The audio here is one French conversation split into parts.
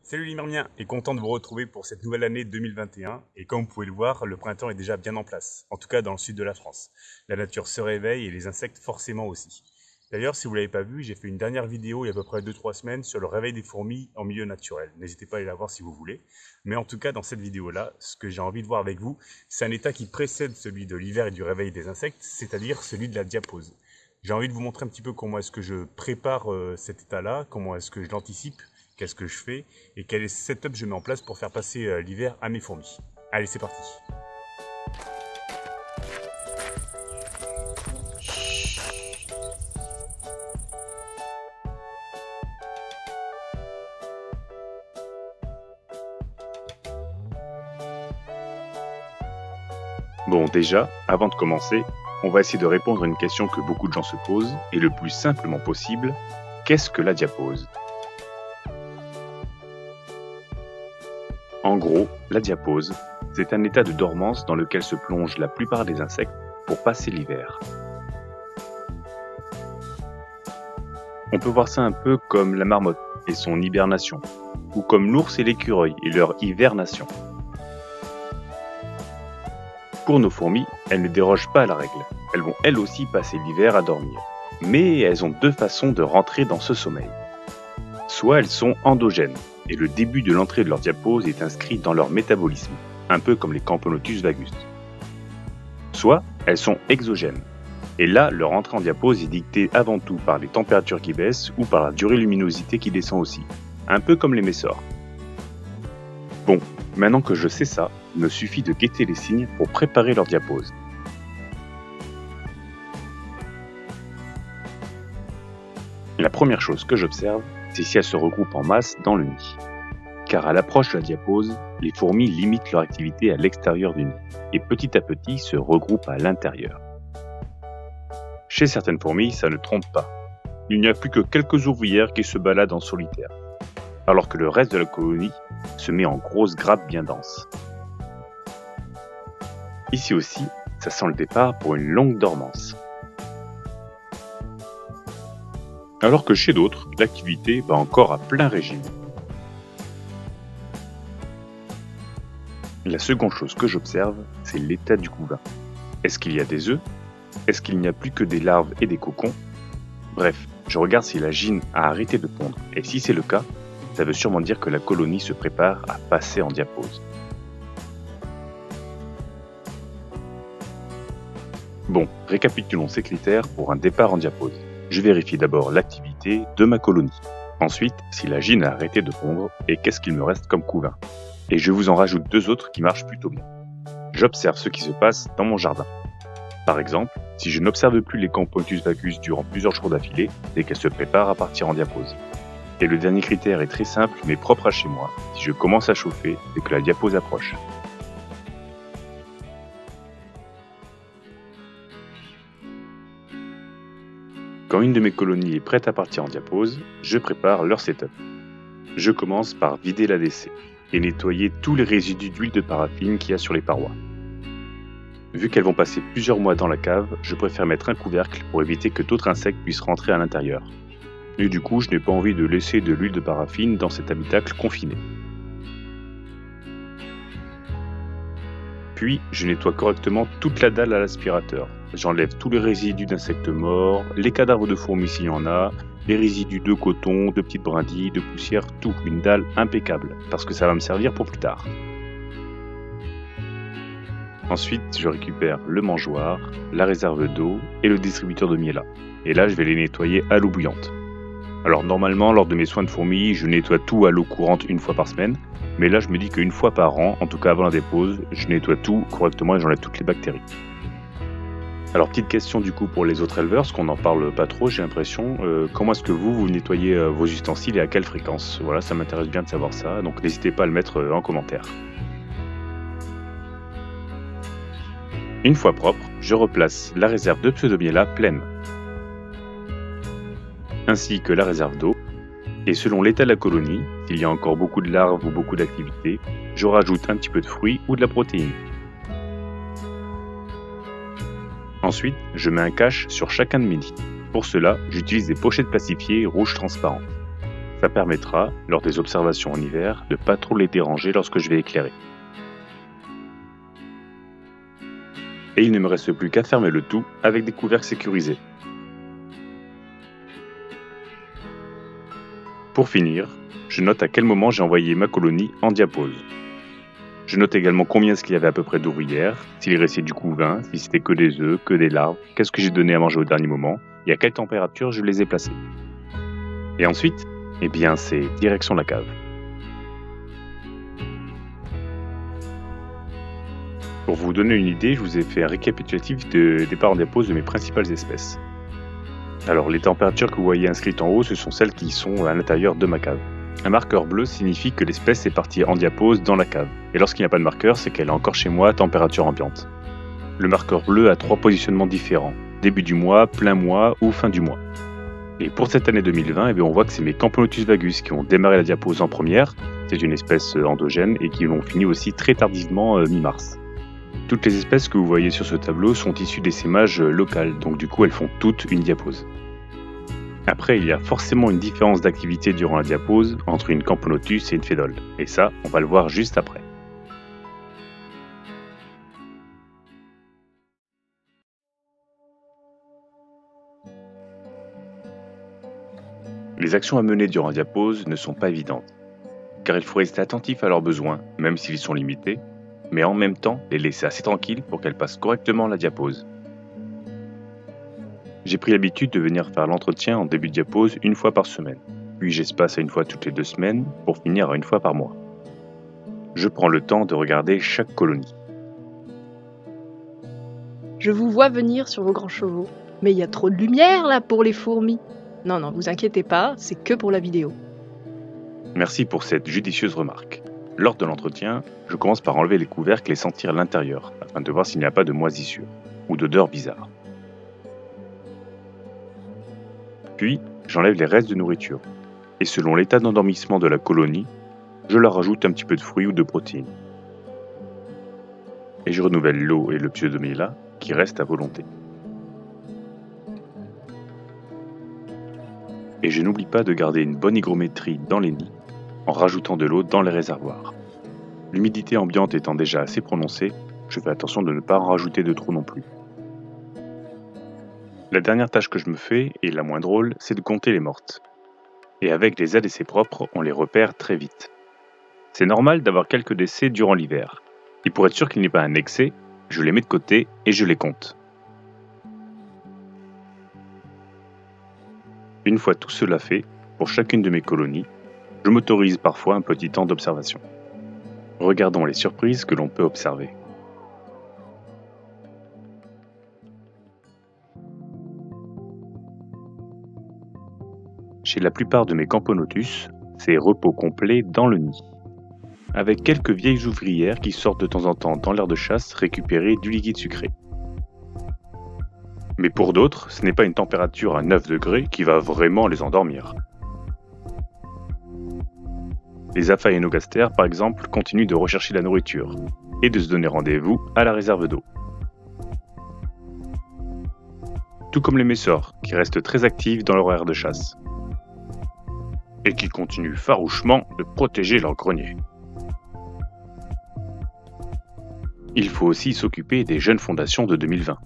Salut les Myrmiens, et content de vous retrouver pour cette nouvelle année 2021. Et comme vous pouvez le voir, le printemps est déjà bien en place, en tout cas dans le sud de la France. La nature se réveille et les insectes forcément aussi. D'ailleurs, si vous ne l'avez pas vu, j'ai fait une dernière vidéo il y a à peu près 2-3 semaines sur le réveil des fourmis en milieu naturel. N'hésitez pas à aller la voir si vous voulez. Mais en tout cas, dans cette vidéo-là, ce que j'ai envie de voir avec vous, c'est un état qui précède celui de l'hiver et du réveil des insectes, c'est-à-dire celui de la diapause. J'ai envie de vous montrer un petit peu comment est-ce que je prépare cet état-là, comment est-ce que je l'anticipe, qu'est-ce que je fais et quel setup je mets en place pour faire passer l'hiver à mes fourmis. Allez, c'est parti. Bon, déjà, avant de commencer, on va essayer de répondre à une question que beaucoup de gens se posent, et le plus simplement possible, qu'est-ce que la diapause ? En gros, la diapause, c'est un état de dormance dans lequel se plongent la plupart des insectes pour passer l'hiver. On peut voir ça un peu comme la marmotte et son hibernation, ou comme l'ours et l'écureuil et leur hivernation. Pour nos fourmis, elles ne dérogent pas à la règle. Elles vont elles aussi passer l'hiver à dormir. Mais elles ont deux façons de rentrer dans ce sommeil. Soit elles sont endogènes, et le début de l'entrée de leur diapause est inscrit dans leur métabolisme, un peu comme les Camponotus vagus. Soit elles sont exogènes, et là leur entrée en diapause est dictée avant tout par les températures qui baissent ou par la durée luminosité qui descend aussi, un peu comme les messors. Bon, maintenant que je sais ça, il me suffit de guetter les signes pour préparer leur diapause. La première chose que j'observe, c'est si elles se regroupent en masse dans le nid. Car à l'approche de la diapause, les fourmis limitent leur activité à l'extérieur du nid et petit à petit se regroupent à l'intérieur. Chez certaines fourmis, ça ne trompe pas. Il n'y a plus que quelques ouvrières qui se baladent en solitaire, alors que le reste de la colonie se met en grosses grappes bien denses. Ici aussi, ça sent le départ pour une longue dormance. Alors que chez d'autres, l'activité va encore à plein régime. La seconde chose que j'observe, c'est l'état du couvain. Est-ce qu'il y a des œufs ? Est-ce qu'il n'y a plus que des larves et des cocons ? Bref, je regarde si la gyne a arrêté de pondre, et si c'est le cas, ça veut sûrement dire que la colonie se prépare à passer en diapause. Bon, récapitulons ces critères pour un départ en diapause. Je vérifie d'abord l'activité de ma colonie. Ensuite, si la gyne a arrêté de pondre et qu'est-ce qu'il me reste comme couvain. Et je vous en rajoute deux autres qui marchent plutôt bien. J'observe ce qui se passe dans mon jardin. Par exemple, si je n'observe plus les Camponotus vagus durant plusieurs jours d'affilée, c'est qu'elles se préparent à partir en diapause. Et le dernier critère est très simple mais propre à chez moi. Si je commence à chauffer, c'est que la diapause approche. Quand une de mes colonies est prête à partir en diapause, je prépare leur setup. Je commence par vider la WC et nettoyer tous les résidus d'huile de paraffine qu'il y a sur les parois. Vu qu'elles vont passer plusieurs mois dans la cave, je préfère mettre un couvercle pour éviter que d'autres insectes puissent rentrer à l'intérieur. Et du coup, je n'ai pas envie de laisser de l'huile de paraffine dans cet habitacle confiné. Puis, je nettoie correctement toute la dalle à l'aspirateur. J'enlève tous les résidus d'insectes morts, les cadavres de fourmis s'il y en a, les résidus de coton, de petites brindilles, de poussière, tout. Une dalle impeccable, parce que ça va me servir pour plus tard. Ensuite, je récupère le mangeoire, la réserve d'eau et le distributeur de miela. Et là, je vais les nettoyer à l'eau bouillante. Alors normalement, lors de mes soins de fourmis, je nettoie tout à l'eau courante une fois par semaine. Mais là, je me dis qu'une fois par an, en tout cas avant la dépose, je nettoie tout correctement et j'enlève toutes les bactéries. Alors, petite question du coup pour les autres éleveurs, parce qu'on n'en parle pas trop, j'ai l'impression. Comment est-ce que vous nettoyez vos ustensiles et à quelle fréquence ? Voilà, ça m'intéresse bien de savoir ça, donc n'hésitez pas à le mettre en commentaire. Une fois propre, je replace la réserve de pseudomiela pleine, ainsi que la réserve d'eau. Et selon l'état de la colonie, s'il y a encore beaucoup de larves ou beaucoup d'activité, je rajoute un petit peu de fruits ou de la protéine. Ensuite, je mets un cache sur chacun de mes nids. Pour cela, j'utilise des pochettes plastifiées rouges transparentes. Ça permettra, lors des observations en hiver, de pas trop les déranger lorsque je vais éclairer. Et il ne me reste plus qu'à fermer le tout avec des couvercles sécurisés. Pour finir, je note à quel moment j'ai envoyé ma colonie en diapause. Je note également combien est-ce qu'il y avait à peu près d'ouvrières, s'il restait du couvain, si c'était que des œufs, que des larves, qu'est-ce que j'ai donné à manger au dernier moment, et à quelle température je les ai placées. Et ensuite, eh bien c'est direction la cave. Pour vous donner une idée, je vous ai fait un récapitulatif de départ en diapause de mes principales espèces. Alors les températures que vous voyez inscrites en haut, ce sont celles qui sont à l'intérieur de ma cave. Un marqueur bleu signifie que l'espèce est partie en diapause dans la cave. Et lorsqu'il n'y a pas de marqueur, c'est qu'elle est encore chez moi à température ambiante. Le marqueur bleu a 3 positionnements différents. Début du mois, plein mois ou fin du mois. Et pour cette année 2020, on voit que c'est mes Camponotus vagus qui ont démarré la diapause en première. C'est une espèce endogène et qui l'ont fini aussi très tardivement mi-mars. Toutes les espèces que vous voyez sur ce tableau sont issues d'essaimages locales, donc du coup elles font toutes une diapause. Après, il y a forcément une différence d'activité durant la diapause entre une Camponotus et une Fédole, et ça, on va le voir juste après. Les actions à mener durant la diapause ne sont pas évidentes, car il faut rester attentif à leurs besoins, même s'ils sont limités, mais en même temps les laisser assez tranquilles pour qu'elles passent correctement la diapause. J'ai pris l'habitude de venir faire l'entretien en début de diapause une fois par semaine, puis j'espace à une fois toutes les 2 semaines pour finir à une fois par mois. Je prends le temps de regarder chaque colonie. Je vous vois venir sur vos grands chevaux, mais il y a trop de lumière là pour les fourmis. Non, vous inquiétez pas, c'est que pour la vidéo. Merci pour cette judicieuse remarque. Lors de l'entretien, je commence par enlever les couvercles et sentir l'intérieur, afin de voir s'il n'y a pas de moisissure ou d'odeur bizarre. Puis, j'enlève les restes de nourriture, et selon l'état d'endormissement de la colonie, je leur ajoute un petit peu de fruits ou de protéines. Et je renouvelle l'eau et le pseudomyéla qui restent à volonté. Et je n'oublie pas de garder une bonne hygrométrie dans les nids, en rajoutant de l'eau dans les réservoirs. L'humidité ambiante étant déjà assez prononcée, je fais attention de ne pas en rajouter de trop non plus. La dernière tâche que je me fais, et la moins drôle, c'est de compter les mortes. Et avec les ADC propres, on les repère très vite. C'est normal d'avoir quelques décès durant l'hiver. Et pour être sûr qu'il n'y ait pas un excès, je les mets de côté et je les compte. Une fois tout cela fait, pour chacune de mes colonies, je m'autorise parfois un petit temps d'observation. Regardons les surprises que l'on peut observer. Chez la plupart de mes Camponotus, c'est repos complet dans le nid, avec quelques vieilles ouvrières qui sortent de temps en temps dans l'air de chasse récupérer du liquide sucré. Mais pour d'autres, ce n'est pas une température à 9 degrés qui va vraiment les endormir. Les Aphaenogastères, par exemple, continuent de rechercher la nourriture et de se donner rendez-vous à la réserve d'eau. Tout comme les Messors, qui restent très actifs dans leur aire de chasse. Et qui continuent farouchement de protéger leur grenier. Il faut aussi s'occuper des jeunes fondations de 2020.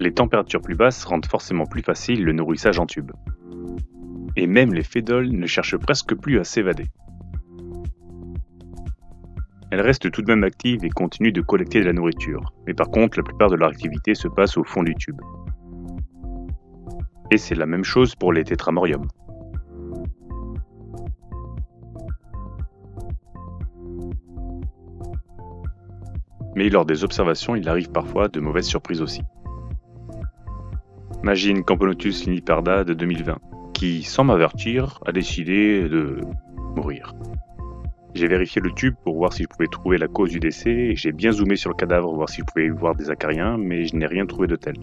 Les températures plus basses rendent forcément plus facile le nourrissage en tube. Et même les fédoles ne cherchent presque plus à s'évader. Elles restent tout de même actives et continuent de collecter de la nourriture, mais par contre la plupart de leur activité se passe au fond du tube. Et c'est la même chose pour les tétramoriums. Mais lors des observations, il arrive parfois de mauvaises surprises aussi. Imagine Camponotus liniparda de 2020, qui, sans m'avertir, a décidé de mourir. J'ai vérifié le tube pour voir si je pouvais trouver la cause du décès, et j'ai bien zoomé sur le cadavre pour voir si je pouvais voir des acariens, mais je n'ai rien trouvé de tel.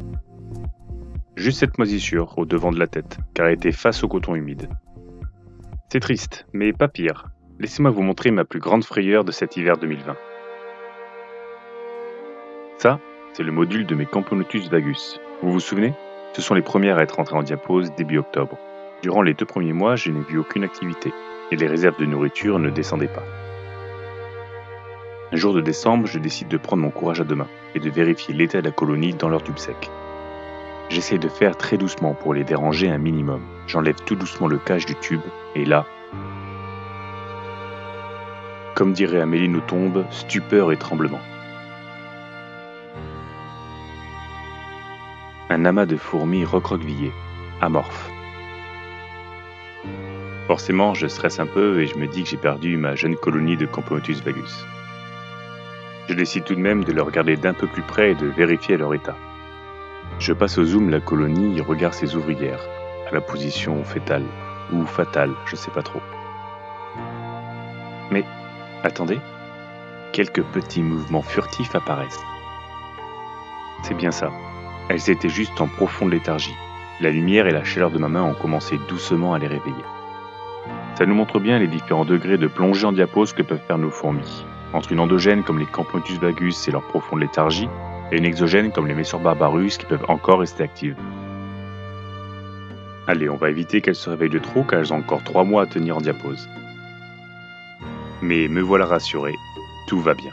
Juste cette moisissure au devant de la tête, car elle était face au coton humide. C'est triste, mais pas pire. Laissez-moi vous montrer ma plus grande frayeur de cet hiver 2020. Ça, c'est le module de mes Camponotus vagus. Vous vous souvenez? Ce sont les premières à être entrées en diapause début octobre. Durant les 2 premiers mois, je n'ai vu aucune activité, et les réserves de nourriture ne descendaient pas. Un jour de décembre, je décide de prendre mon courage à deux mains, et de vérifier l'état de la colonie dans leur tube sec. J'essaie de faire très doucement pour les déranger un minimum. J'enlève tout doucement le cache du tube, et là... Comme dirait Amélie Nothomb, stupeur et tremblement. Un amas de fourmis recroquevillées, amorphes. Forcément, je stresse un peu et je me dis que j'ai perdu ma jeune colonie de Camponotus vagus. Je décide tout de même de le regarder d'un peu plus près et de vérifier leur état. Je passe au zoom la colonie et regarde ses ouvrières, à la position fétale, ou fatale, je sais pas trop. Mais, attendez, quelques petits mouvements furtifs apparaissent. C'est bien ça, elles étaient juste en profonde léthargie. La lumière et la chaleur de ma main ont commencé doucement à les réveiller. Ça nous montre bien les différents degrés de plongée en diapause que peuvent faire nos fourmis, entre une endogène comme les Camponotus vagus et leur profonde léthargie, et une exogène comme les Messorbarbarus qui peuvent encore rester actives. Allez, on va éviter qu'elles se réveillent de trop car elles ont encore 3 mois à tenir en diapause. Mais me voilà rassuré, tout va bien.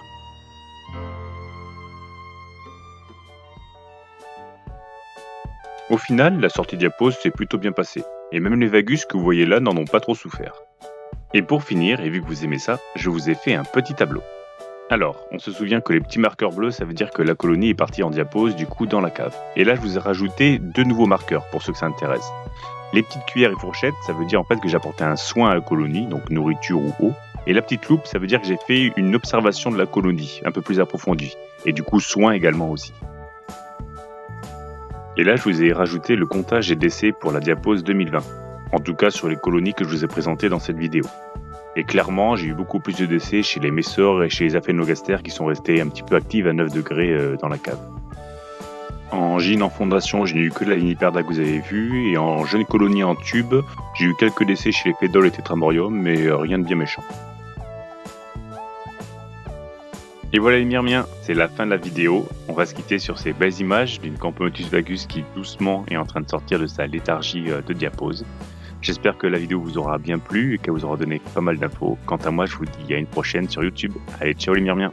Au final, la sortie diapause s'est plutôt bien passée, et même les vagus que vous voyez là n'en ont pas trop souffert. Et pour finir, et vu que vous aimez ça, je vous ai fait un petit tableau. Alors, on se souvient que les petits marqueurs bleus, ça veut dire que la colonie est partie en diapause, du coup dans la cave. Et là, je vous ai rajouté 2 nouveaux marqueurs, pour ceux que ça intéresse. Les petites cuillères et fourchettes, ça veut dire en fait que j'ai apporté un soin à la colonie, donc nourriture ou eau. Et la petite loupe, ça veut dire que j'ai fait une observation de la colonie, un peu plus approfondie. Et du coup, soin également aussi. Et là, je vous ai rajouté le comptage des décès pour la diapause 2020. En tout cas, sur les colonies que je vous ai présentées dans cette vidéo. Et clairement, j'ai eu beaucoup plus de décès chez les Messors et chez les Aphaenogastères qui sont restés un petit peu actives à 9 degrés dans la cave. En gine en fondation, je n'ai eu que la ligne hyperda que vous avez vue, et en jeune colonie en tube, j'ai eu quelques décès chez les Pédoles et Tetramorium, mais rien de bien méchant. Et voilà les Myrmiens, c'est la fin de la vidéo. On va se quitter sur ces belles images d'une Camponotus vagus qui doucement est en train de sortir de sa léthargie de diapause. J'espère que la vidéo vous aura bien plu et qu'elle vous aura donné pas mal d'infos. Quant à moi, je vous dis à une prochaine sur YouTube. Allez, ciao les Myrmiens!